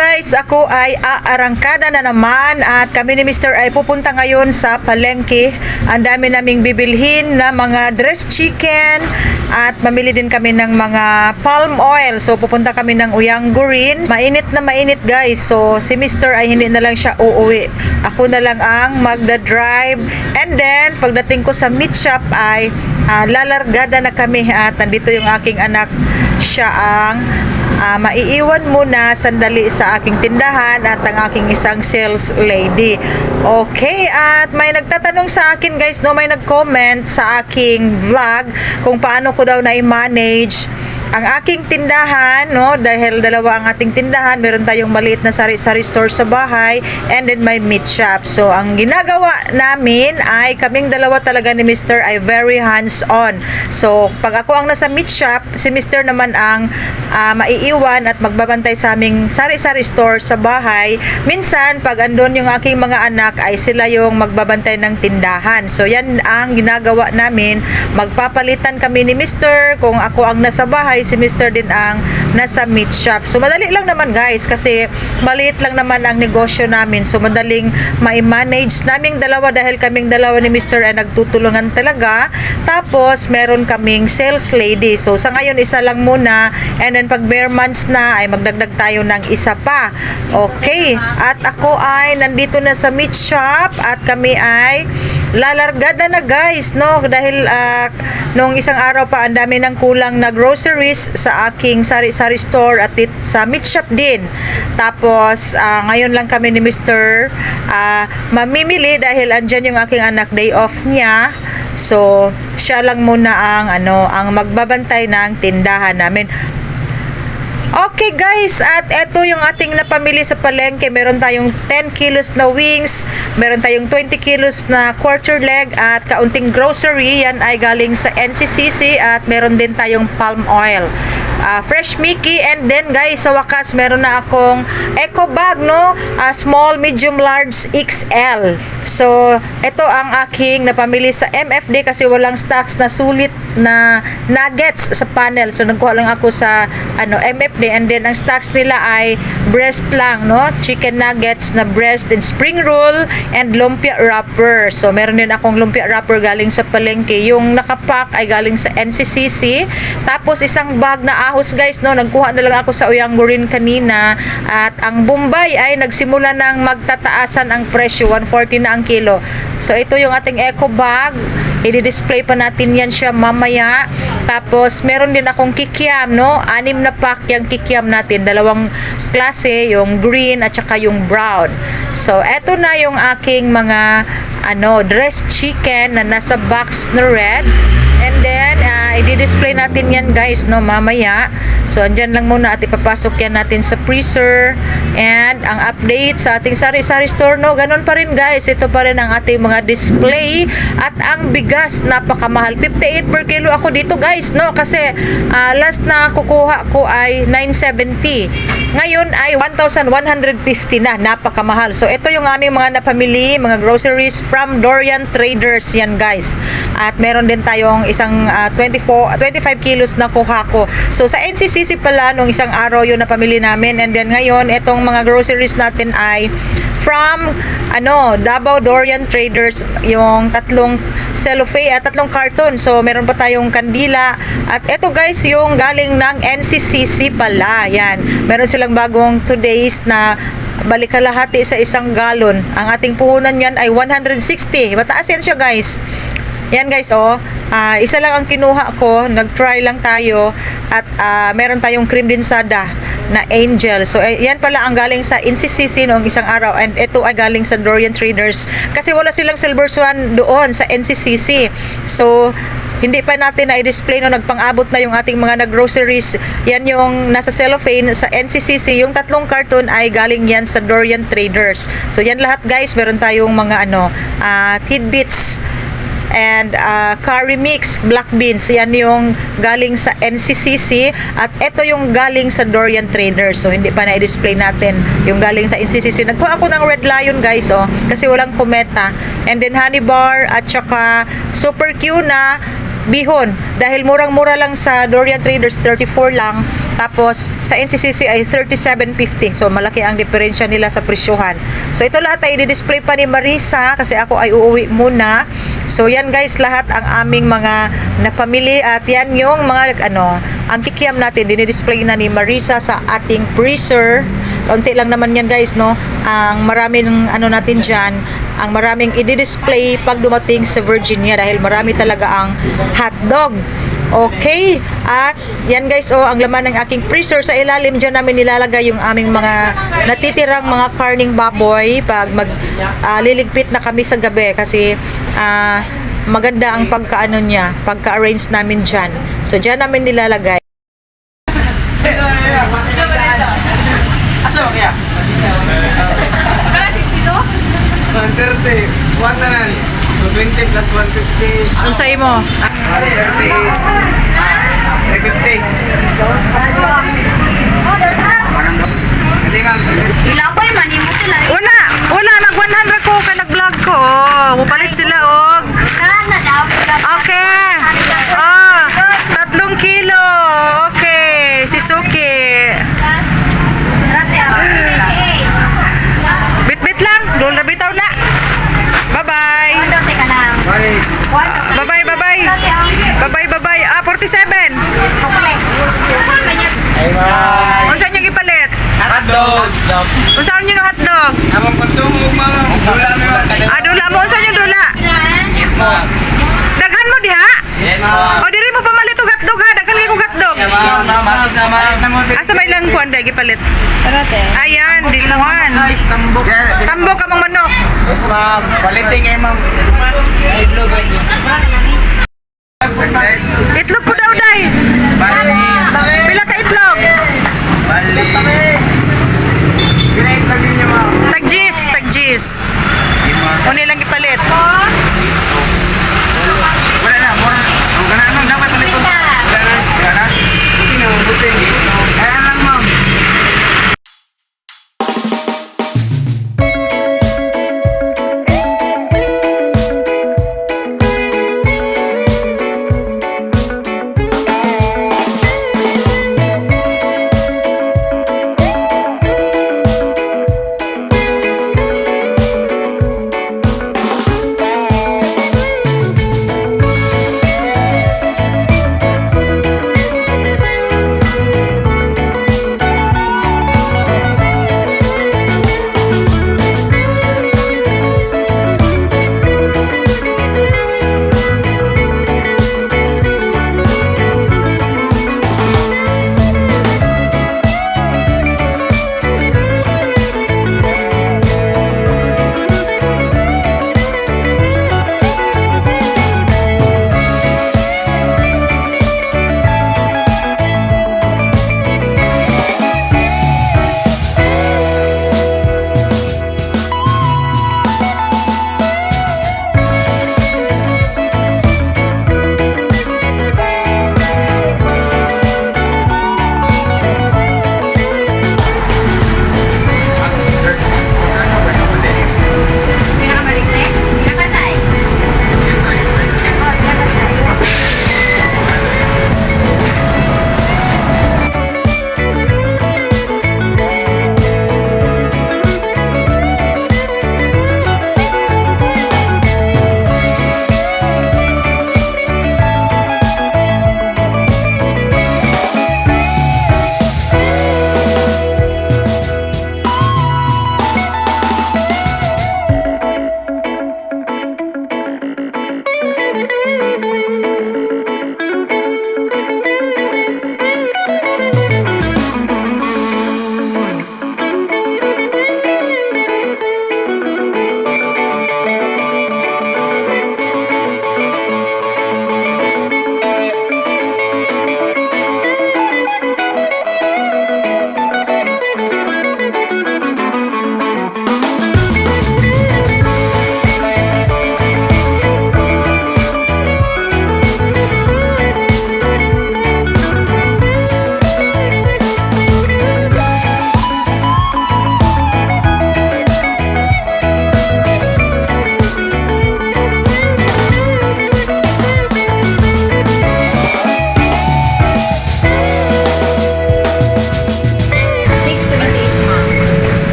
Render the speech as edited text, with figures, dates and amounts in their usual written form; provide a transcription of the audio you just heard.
guys, ako ay aarangkada na naman at kami ni Mr. ay pupunta ngayon sa palengke. Ang dami naming bibilhin na mga dressed chicken at mamili din kami ng mga palm oil. So pupunta kami ng Uyanggurin. Mainit na mainit guys. So si Mr. ay hindi na lang siya uuwi. Ako na lang ang magda-drive. And then pagdating ko sa meat shop ay lalargada na kami at nandito yung aking anak. Siya ang maiiwan muna sandali sa aking tindahan at ang aking isang sales lady. Okay, at may nagtatanong sa akin guys, no, may nag-comment sa aking vlog kung paano ko daw na-manage ang aking tindahan, no, dahil dalawa ang ating tindahan. Meron tayong maliit na sari-sari store sa bahay and then may meat shop. So ang ginagawa namin ay kaming dalawa talaga ni Mr. ay very hands-on. So pag ako ang nasa meat shop, si Mr. naman ang maiiwan at magbabantay sa aming sari-sari store sa bahay. Minsan pag andun yung aking mga anak ay sila yung magbabantay ng tindahan. So yan ang ginagawa namin. Magpapalitan kami ni Mr. Kung ako ang nasa bahay, si Mr. din ang nasa meat shop. So madali lang naman guys kasi maliit lang naman ang negosyo namin. So madaling ma-manage naming dalawa dahil kaming dalawa ni Mr. ay nagtutulungan talaga. Tapos meron kaming sales lady. So sa ngayon isa lang muna and then pag bare months na ay magdagdag tayo ng isa pa. Okay. At ako ay nandito na sa meat shop at kami ay lalargada na guys, no, dahil nung isang araw pa ang dami ng kulang na groceries sa aking sari-sari store at sa meat shop din. Tapos ngayon lang kami ni Mr. Mamimili dahil andyan yung aking anak, day off niya. So siya lang muna ang magbabantay ng tindahan namin. Okay guys, at eto yung ating napamili sa palengke. Meron tayong 10 kilos na wings, meron tayong 20 kilos na quarter leg at kaunting grocery. Yan ay galing sa NCCC at meron din tayong palm oil. Fresh Mickey, and then guys sa wakas meron na akong eco bag, no, small, medium, large, XL. So ito ang aking napamili sa MFD kasi walang stocks na sulit na nuggets sa panel. So nagkuha lang ako sa MFD and then ang stocks nila ay breast lang, no, chicken nuggets na breast and spring roll and lumpia wrapper. So meron din akong lumpia wrapper galing sa palengke. Yung nakapack ay galing sa NCCC. Tapos isang bag na ahos guys, no, nagkuha na lang ako sa Uyanggurin kanina at ang Bombay ay nagsimula ng magtataasan ang presyo, 140 na ang kilo. So ito yung ating eco bag, i-display pa natin yan siya mamaya. Tapos meron din akong kikiam, no, 6 na pack yung kikiam natin, dalawang klase, yung green at saka yung brown. So eto na yung aking mga dressed chicken na nasa box na red. And then, i-display natin yan guys, no, mamaya. So, andyan lang muna at ipapasok yan natin sa freezer. And, ang update sa ating sari-sari store, no, ganun pa rin guys. Ito pa rin ang ating mga display. At ang bigas, napakamahal. 58 per kilo ako dito guys, no, kasi last na kukuha ko ay 970. Ngayon ay 1,150 na, napakamahal. So, ito yung aming mga napamili, mga groceries from Dorian Traders yan guys. At meron din tayong isang 25 kilos na kuha ko. So sa NCCC pala nung isang araw yun na pamili namin, and then ngayon itong mga groceries natin ay from Davao Dorian Traders, yung tatlong cellophane at tatlong carton. So meron pa tayong kandila at ito guys yung galing ng NCCC pala. Yan, meron silang bagong 2 days na balikalahati sa isang galon. Ang ating puhunan yan ay 160. Mataas yan siya guys. Yan guys, isa lang ang kinuha ko, nag-try lang tayo at meron tayong cream dinsada na Angel. So yan pala ang galing sa NCCC noong isang araw and ito ay galing sa Dorian Traders kasi wala silang silver swan doon sa NCCC. So hindi pa natin na i-display no, nagpang-abot na yung ating mga groceries. Yan yung nasa cellophane sa NCCC. Yung tatlong karton ay galing yan sa Dorian Traders. So yan lahat guys, meron tayong mga tidbits and curry mix, black beans. Yan yung galing sa NCCC at ito yung galing sa Dorian Traders. So hindi pa na-display natin yung galing sa NCCC. Nagkuha ako ng Red Lion guys, kasi walang kometa. And then honey bar at saka super Q na bihon dahil murang-mura lang sa Dorian Traders, 34 lang. Tapos sa NCCC ay 37.50. So malaki ang diferensya nila sa presyohan. So ito lahat ay i-display pa ni Marisa kasi ako ay uuwi muna. So yan guys, lahat ang aming mga napamili at yan yung mga ang kikiam natin dinidisplay na ni Marisa sa ating freezer. Kaunti lang naman yan guys, no? Ang maraming natin dyan, ang maraming i-display pag dumating sa Virginia dahil marami talaga ang hotdog. Okay, at yan guys, ang laman ng aking freezer. Sa ilalim dyan namin nilalagay yung aming mga natitirang mga karning baboy pag liligpit na kami sa gabi kasi maganda ang pagka-arrange namin dyan. So dyan namin nilalagay. Kaya 62? 130. 120 plus 150. Ang sa'yo mo? 130 is 350. Hindi ma'am. Ila ko yung manimot sila. Wala, nag-100 ko ka nag-vlog ko. Mupalit sila, Na daw. Okay. 3 kilo. Okay, si Suki. Bit-bit lang, doon na bitaw na. Bye-bye. Bye. Bye-bye, bye-bye. Bye-bye. 47. Ay ma'am. Unsan niyo gipalit? Hotdog. Unsan niyo ng hotdog? Among konsumo ma'am. Dula mo. Dula mo, unsan niyo dula? Yes ma'am. Daghan mo diha? Yes ma'am. O diri mo pamalit og hotdog ha, daghan kay kog hotdog. Asa may lang kuan dai gipalit? Ayan, this one. Tambok. Tambok ka mong manok. Yes ma'am. Quality kay ma'am. Itlog ko daw day. Bali. Pila ka itlog? Bali. Pinait lang niyo ma'am. Tagjis. Uni lang gipalit. Wala na, mura. Ang ganaan dapat ulit ko. Wala na. Buti na, buti. Kaya lang ma'am.